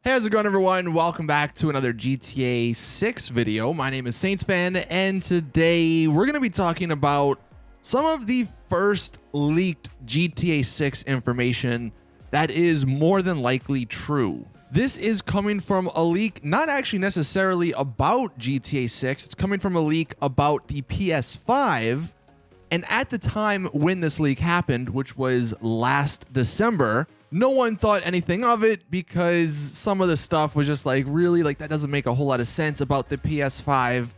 Hey, how's it going, everyone? Welcome back to another GTA 6 video. My name is Saintsfan, and today we're going to be talking about some of the first leaked GTA 6 information that is more than likely true. This is coming from a leak, not actually necessarily about GTA 6. It's coming from a leak about the PS5. And at the time when this leak happened, which was last December, no one thought anything of it because some of the stuff was just like, really, like that doesn't make a whole lot of sense about the PS5.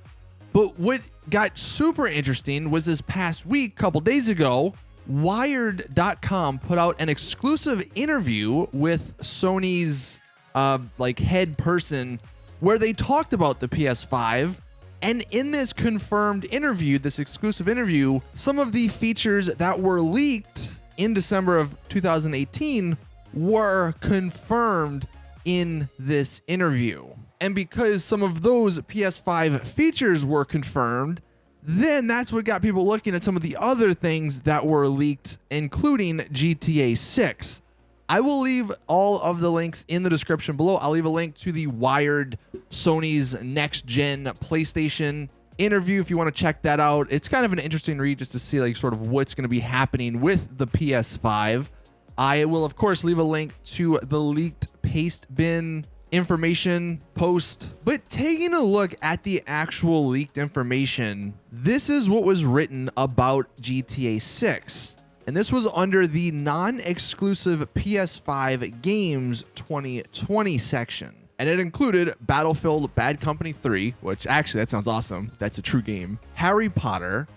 But what got super interesting was this past week, couple days ago, Wired.com put out an exclusive interview with Sony's head person where they talked about the PS5. And in this confirmed interview, this exclusive interview, some of the features that were leaked in December of 2018 were confirmed in this interview. And because some of those PS5 features were confirmed, then that's what got people looking at some of the other things that were leaked, including GTA 6. I will leave all of the links in the description below. I'll leave a link to the Wired Sony's next gen PlayStation interview if you want to check that out. It's kind of an interesting read just to see like sort of what's going to be happening with the PS5. I will of course leave a link to the leaked paste bin information post. But taking a look at the actual leaked information, this is what was written about GTA 6. And this was under the non-exclusive PS5 games 2020 section. And it included Battlefield Bad Company 3, which actually that sounds awesome. That's a true game. Harry Potter,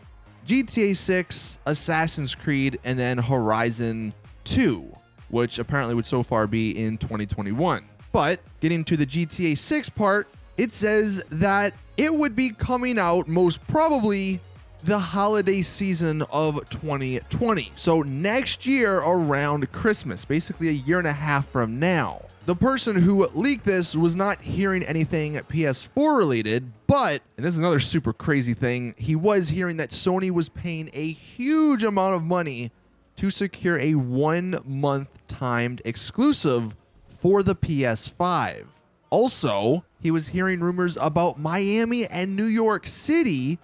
GTA 6, Assassin's Creed, and then Horizon 2, which apparently would so far be in 2021. But getting to the GTA 6 part, it says that it would be coming out most probably the holiday season of 2020. So next year around Christmas, basically a year and a half from now. The person who leaked this was not hearing anything PS4 related, but, and this is another super crazy thing, he was hearing that Sony was paying a huge amount of money to secure a 1 month timed exclusive for the PS5. Also, he was hearing rumors about Miami and New York City.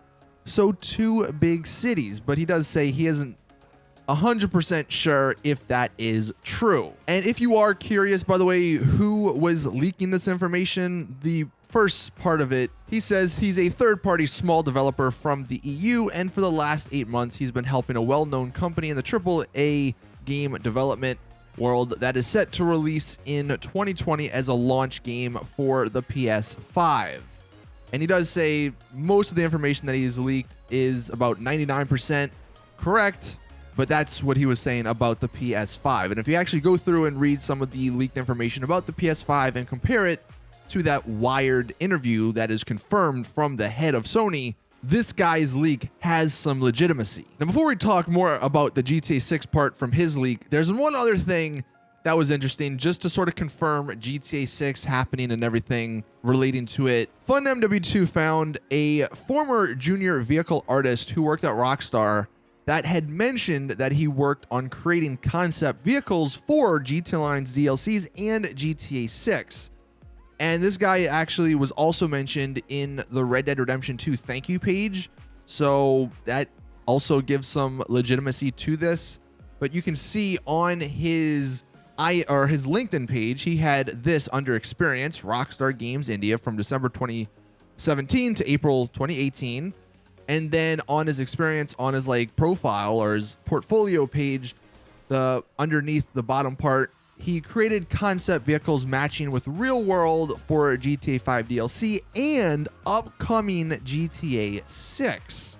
So 2 big cities, but he does say he isn't 100% sure if that is true. And if you are curious, by the way, who was leaking this information, the first part of it, he says he's a third-party small developer from the EU, and for the last 8 months, he's been helping a well-known company in the AAA game development world that is set to release in 2020 as a launch game for the PS5. And he does say most of the information that he's leaked is about 99% correct, but that's what he was saying about the PS5. And if you actually go through and read some of the leaked information about the PS5 and compare it to that Wired interview that is confirmed from the head of Sony, this guy's leak has some legitimacy. Now, before we talk more about the GTA 6 part from his leak, there's one other thing that was interesting, just to sort of confirm GTA 6 happening and everything relating to it. FunMW2 found a former junior vehicle artist who worked at Rockstar that had mentioned that he worked on creating concept vehicles for GTA Online's DLCs and GTA 6. And this guy actually was also mentioned in the Red Dead Redemption 2 thank you page. So that also gives some legitimacy to this. But you can see on his LinkedIn page, he had this under experience, Rockstar Games India from December 2017 to April 2018. And then on his experience on his profile or his portfolio page, underneath the bottom part, he created concept vehicles matching with real world for GTA 5 DLC and upcoming GTA 6.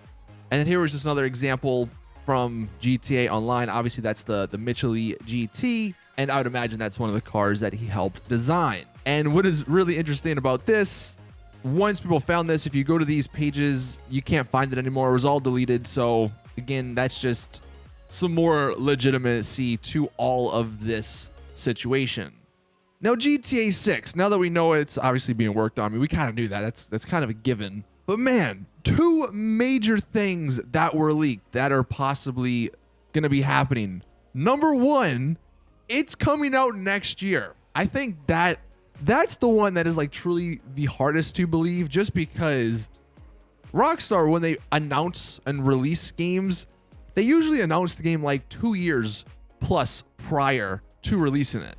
And then here was just another example from GTA Online. Obviously that's the Mitchell GT. And I would imagine that's one of the cars that he helped design. And what is really interesting about this, once people found this, if you go to these pages, you can't find it anymore. It was all deleted. So again, that's just some more legitimacy to all of this situation. Now, GTA 6, now that we know it's obviously being worked on, I mean, we kind of knew that. That's kind of a given. But man, 2 major things that were leaked that are possibly going to be happening. Number 1, it's coming out next year. I think that that's the one that is like truly the hardest to believe, just because Rockstar, when they announce and release games, they usually announce the game like 2 years plus prior to releasing it.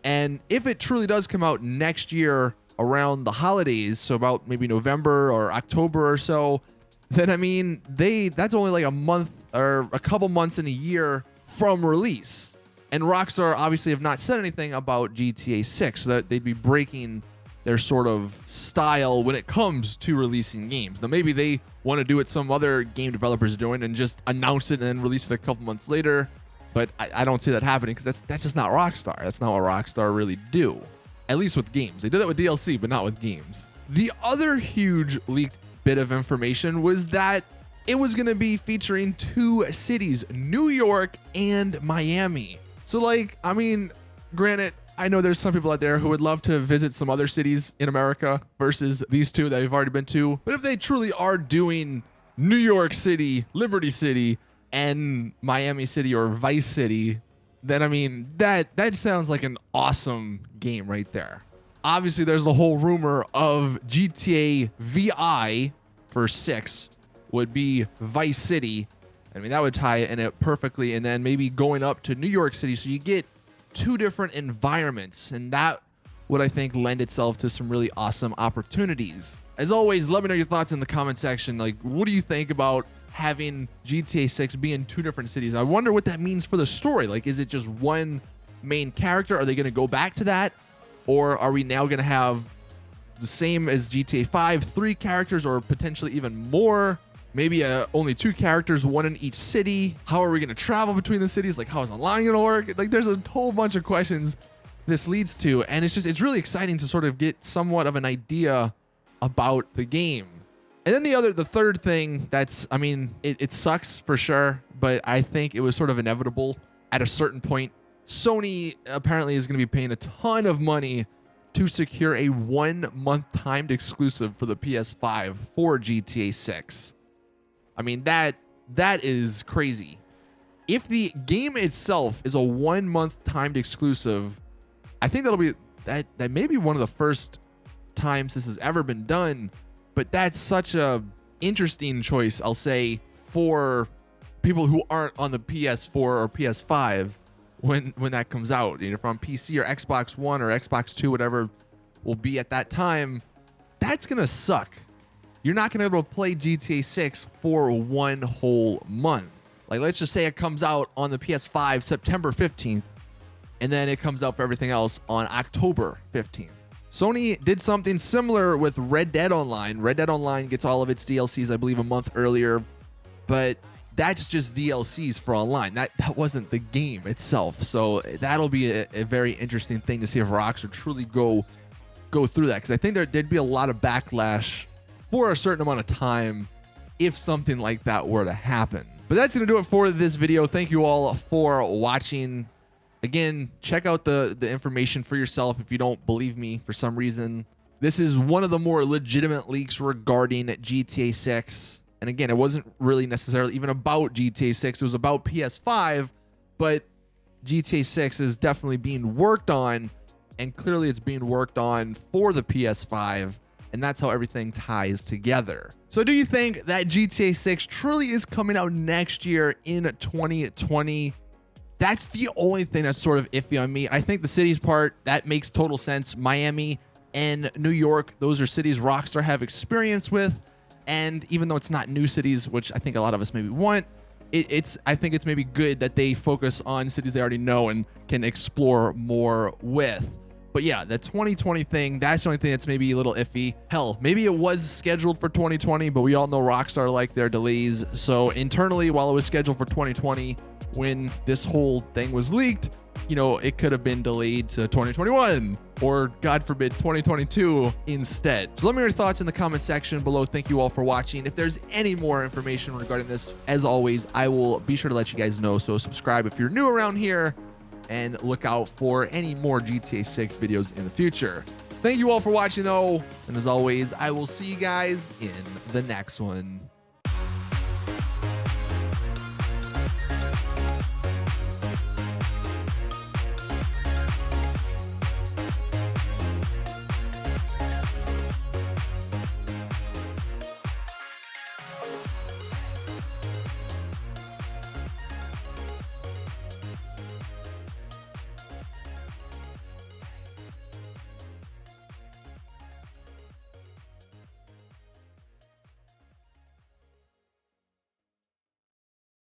And if it truly does come out next year around the holidays, so about maybe November or October or so, then I mean, that's only like a month or a couple months in a year from release. And Rockstar obviously have not said anything about GTA 6, so that they'd be breaking their sort of style when it comes to releasing games. Now, maybe they want to do what some other game developers are doing and just announce it and then release it a couple months later. But I don't see that happening, because that's just not Rockstar. That's not what Rockstar really do, at least with games. They do that with DLC, but not with games. The other huge leaked bit of information was that it was going to be featuring 2 cities, New York and Miami. So, like, I mean, granted, I know there's some people out there who would love to visit some other cities in America versus these 2 that we've already been to. But if they truly are doing New York City, Liberty City, and Miami City or Vice City, then I mean, that sounds like an awesome game right there. Obviously, there's the whole rumor of GTA VI for 6 would be Vice City. I mean, that would tie in it perfectly. And then maybe going up to New York City, so you get 2 different environments, and that would, I think, lend itself to some really awesome opportunities. As always, let me know your thoughts in the comment section. Like, what do you think about having GTA 6 be in 2 different cities? I wonder what that means for the story. Like, is it just one main character? Are they going to go back to that? Or are we now going to have the same as GTA 5, 3 characters, or potentially even more? Maybe only 2 characters, 1 in each city. How are we going to travel between the cities? Like, how is online going to work? Like, there's a whole bunch of questions this leads to, and it's really exciting to sort of get somewhat of an idea about the game. And then the third thing that's, I mean, it sucks for sure, but I think it was sort of inevitable at a certain point. Sony apparently is going to be paying a ton of money to secure a 1-month timed exclusive for the PS5 for GTA 6. I mean, that is crazy. If the game itself is a 1-month timed exclusive, I think that may be one of the first times this has ever been done. But that's such a interesting choice, I'll say, for people who aren't on the PS4 or PS5 when that comes out. You know, if on PC or Xbox One or Xbox 2, whatever will be at that time, that's gonna suck. You're not gonna be able to play GTA 6 for 1 whole month. Like, let's just say it comes out on the PS5 September 15th, and then it comes out for everything else on October 15th. Sony did something similar with Red Dead Online. Red Dead Online gets all of its DLCs, I believe, a month earlier, but that's just DLCs for online. That wasn't the game itself. So that'll be a very interesting thing to see if Rockstar truly go through that, because I think there'd be a lot of backlash for a certain amount of time if something like that were to happen. But that's going to do it for this video. Thank you all for watching. Again, check out the information for yourself if you don't believe me for some reason. This is one of the more legitimate leaks regarding GTA 6. And again, it wasn't really necessarily even about GTA 6. It was about PS5, but GTA 6 is definitely being worked on, and clearly it's being worked on for the PS5, and that's how everything ties together. So do you think that GTA 6 truly is coming out next year in 2020? That's the only thing that's sort of iffy on me. I think the cities part, that makes total sense. Miami and New York, those are cities Rockstar have experience with. And even though it's not new cities, which I think a lot of us maybe want, I think it's maybe good that they focus on cities they already know and can explore more with. But yeah, the 2020 thing, that's the only thing that's maybe a little iffy. Hell, maybe it was scheduled for 2020, but we all know Rockstar like their delays. So internally, while it was scheduled for 2020, when this whole thing was leaked, you know, it could have been delayed to 2021 or, God forbid, 2022 instead. So let me know your thoughts in the comment section below. Thank you all for watching. If there's any more information regarding this, as always, I will be sure to let you guys know. So subscribe if you're new around here, and look out for any more GTA 6 videos in the future. Thank you all for watching, though. And as always, I will see you guys in the next one.